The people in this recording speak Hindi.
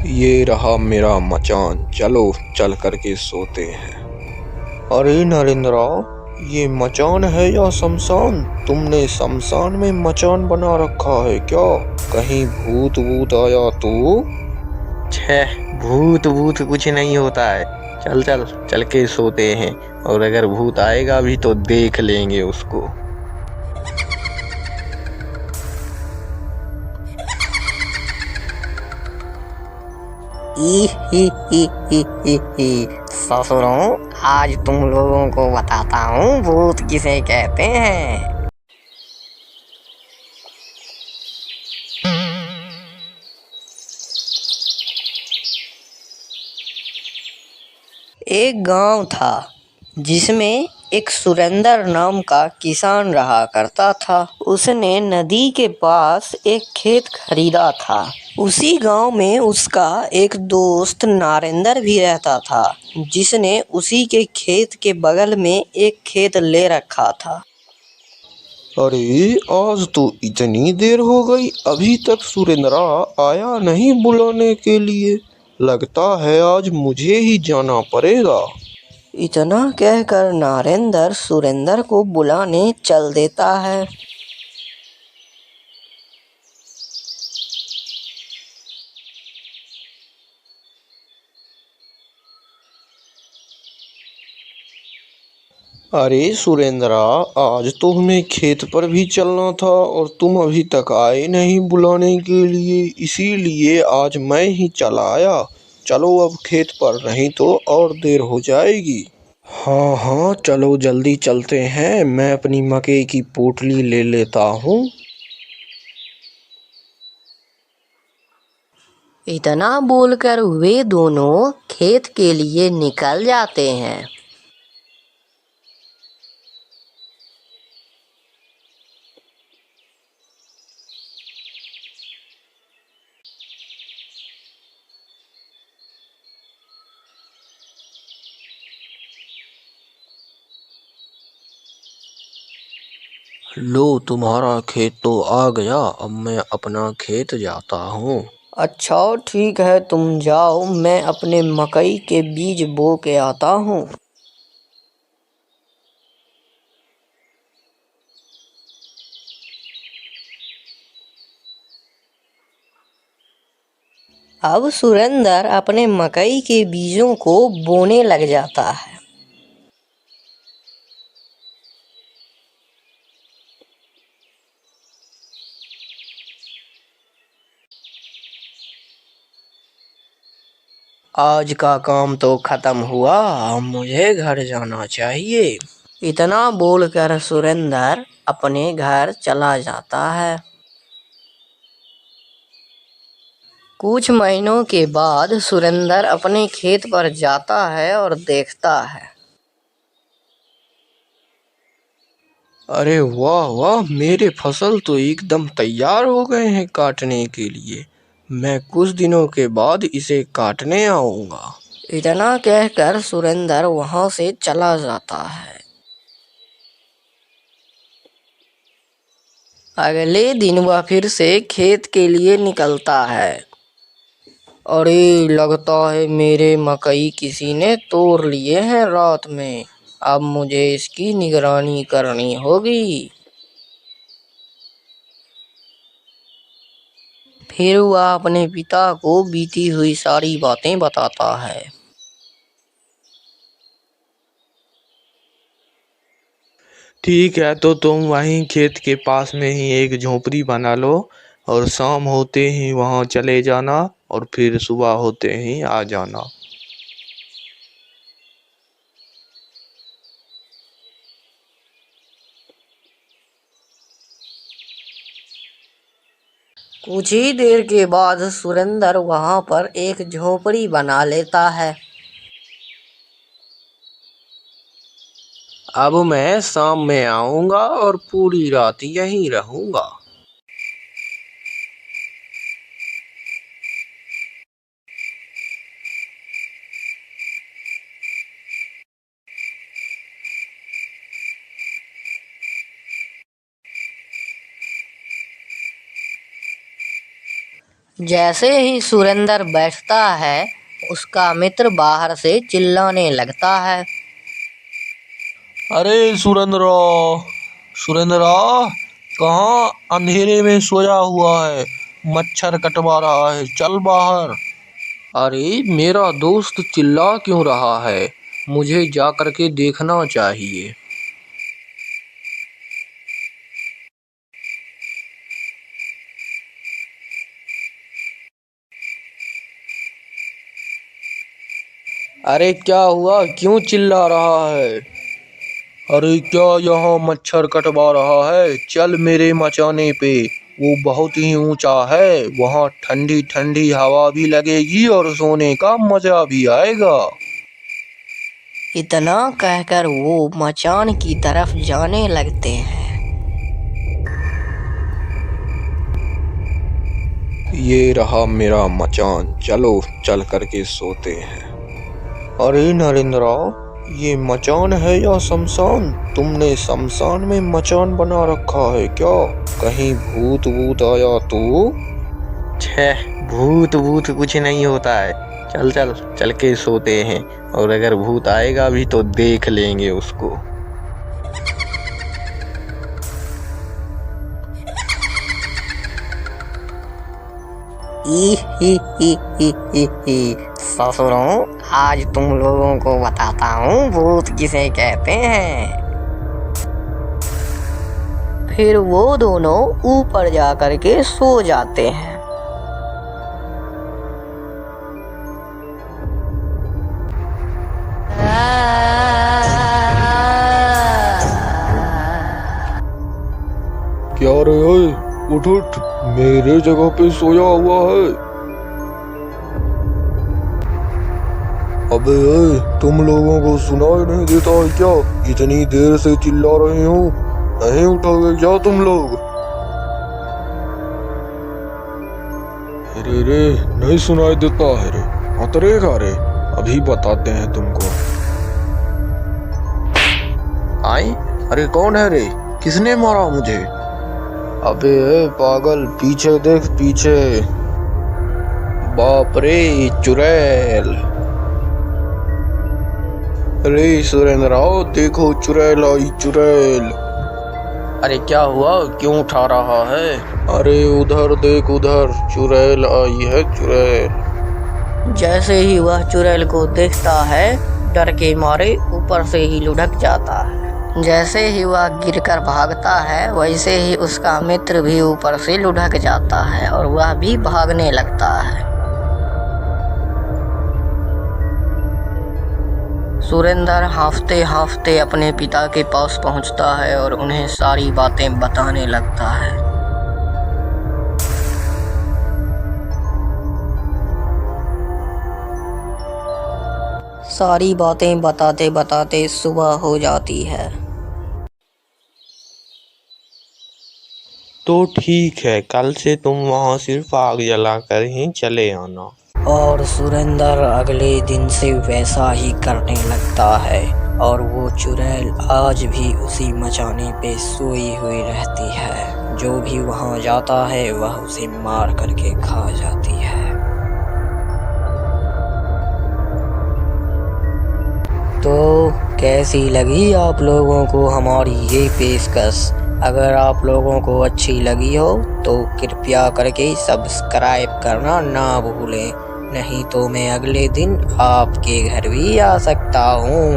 ये रहा मेरा मचान, चलो चल करके सोते हैं। अरे नरेंद्रा, ये मचान है या शमशान? तुमने शमशान में मचान बना रखा है क्या? कहीं भूत वूत आया तो? छह, भूत वूत कुछ नहीं होता है। चल चल चल के सोते हैं, और अगर भूत आएगा भी तो देख लेंगे उसको। ही ही ही ही ही। ससुरों, आज तुम लोगों को बताता हूँ भूत किसे कहते हैं। एक गांव था जिसमें एक सुरेंद्र नाम का किसान रहा करता था। उसने नदी के पास एक खेत खरीदा था। उसी गांव में उसका एक दोस्त नारेंद्र भी रहता था, जिसने उसी के खेत के बगल में एक खेत ले रखा था। अरे आज तो इतनी देर हो गई, अभी तक सुरेंद्रा आया नहीं बुलाने के लिए। लगता है आज मुझे ही जाना पड़ेगा। इतना कहकर नारेंद्र सुरेंद्र को बुलाने चल देता है। अरे सुरेंद्रा, आज तो हमें खेत पर भी चलना था और तुम अभी तक आए नहीं बुलाने के लिए, इसीलिए आज मैं ही चला आया। चलो अब खेत पर, नहीं तो और देर हो जाएगी। हाँ हाँ, चलो जल्दी चलते हैं, मैं अपनी मकई की पोटली ले लेता हूँ। इतना बोलकर वे दोनों खेत के लिए निकल जाते हैं। लो, तुम्हारा खेत तो आ गया, अब मैं अपना खेत जाता हूँ। अच्छा ठीक है, तुम जाओ, मैं अपने मकई के बीज बो के आता हूँ। अब सुरेंद्र अपने मकई के बीजों को बोने लग जाता है। आज का काम तो खत्म हुआ, अब मुझे घर जाना चाहिए। इतना बोलकर सुरेंद्र अपने घर चला जाता है। कुछ महीनों के बाद सुरेंद्र अपने खेत पर जाता है और देखता है। अरे वाह वाह, मेरे फसल तो एकदम तैयार हो गए हैं काटने के लिए। मैं कुछ दिनों के बाद इसे काटने आऊंगा। इतना कहकर सुरेंद्र वहां से चला जाता है। अगले दिन वह फिर से खेत के लिए निकलता है। अरे, लगता है मेरे मकई किसी ने तोड़ लिए हैं रात में। अब मुझे इसकी निगरानी करनी होगी। फिर वह अपने पिता को बीती हुई सारी बातें बताता है। ठीक है, तो तुम वहीं खेत के पास में ही एक झोपड़ी बना लो, और शाम होते ही वहां चले जाना, और फिर सुबह होते ही आ जाना। कुछ ही देर के बाद सुरेंद्र वहां पर एक झोपड़ी बना लेता है। अब मैं शाम में आऊंगा और पूरी रात यहीं रहूंगा। जैसे ही सुरेंद्र बैठता है, उसका मित्र बाहर से चिल्लाने लगता है। अरे सुरेंद्र, सुरेंद्र कहाँ अंधेरे में सोया हुआ है? मच्छर कटवा रहा है, चल बाहर। अरे मेरा दोस्त चिल्ला क्यों रहा है? मुझे जा कर के देखना चाहिए। अरे क्या हुआ, क्यों चिल्ला रहा है? अरे क्या यहाँ मच्छर कटवा रहा है? चल मेरे मचाने पे, वो बहुत ही ऊंचा है, वहाँ ठंडी ठंडी हवा भी लगेगी और सोने का मजा भी आएगा। इतना कहकर वो मचान की तरफ जाने लगते हैं। ये रहा मेरा मचान, चलो चल करके सोते हैं। अरे नरेंद्र, ये मचान है या शमशान? तुमने शमशान में मचान बना रखा है क्या? कहीं भूत वूत आया तो? छह, भूत वूत कुछ नहीं होता है। चल चल चल के सोते हैं, और अगर भूत आएगा भी तो देख लेंगे उसको। ससुरों, आज तुम लोगों को बताता हूँ भूत किसे कहते हैं। फिर वो दोनों ऊपर जा कर के सो जाते हैं। क्या रे ओए, उठ उठ, मेरे जगह पे सोया हुआ है। अबे ओए, तुम लोगों को सुनाई नहीं देता है क्या? इतनी देर से चिल्ला रहे हो, नहीं उठोगे क्या तुम लोग? अरे रे, नहीं सुनाई देता है रे, अतरेगा रे, अभी बताते हैं तुमको। आई, अरे कौन है रे? किसने मारा मुझे? अबे पागल, पीछे देख पीछे। बाप रे, चुड़ैल। अरे सुरेंद्र आओ, देखो चुड़ैल आई, चुड़ैल। अरे क्या हुआ, क्यों उठा रहा है? अरे उधर देख, उधर चुड़ैल आई है, चुड़ैल। जैसे ही वह चुड़ैल को देखता है, डर के मारे ऊपर से ही लुढ़क जाता है। जैसे ही वह गिरकर भागता है, वैसे ही उसका मित्र भी ऊपर से लुढ़क जाता है और वह भी भागने लगता है। सुरेंद्र हांफते हांफते अपने पिता के पास पहुंचता है और उन्हें सारी बातें बताने लगता है। सारी बातें बताते बताते सुबह हो जाती है। तो ठीक है, कल से तुम वहाँ सिर्फ आग जलाकर ही चले आना। और सुरेंद्र अगले दिन से वैसा ही करने लगता है, और वो चुड़ैल आज भी उसी मचाने पे सोई हुई रहती है। जो भी वहाँ जाता है वह उसे मार करके खा जाती है। तो कैसी लगी आप लोगों को हमारी ये पेशकश? अगर आप लोगों को अच्छी लगी हो तो कृपया करके सब्सक्राइब करना ना भूलें, नहीं तो मैं अगले दिन आपके घर भी आ सकता हूँ।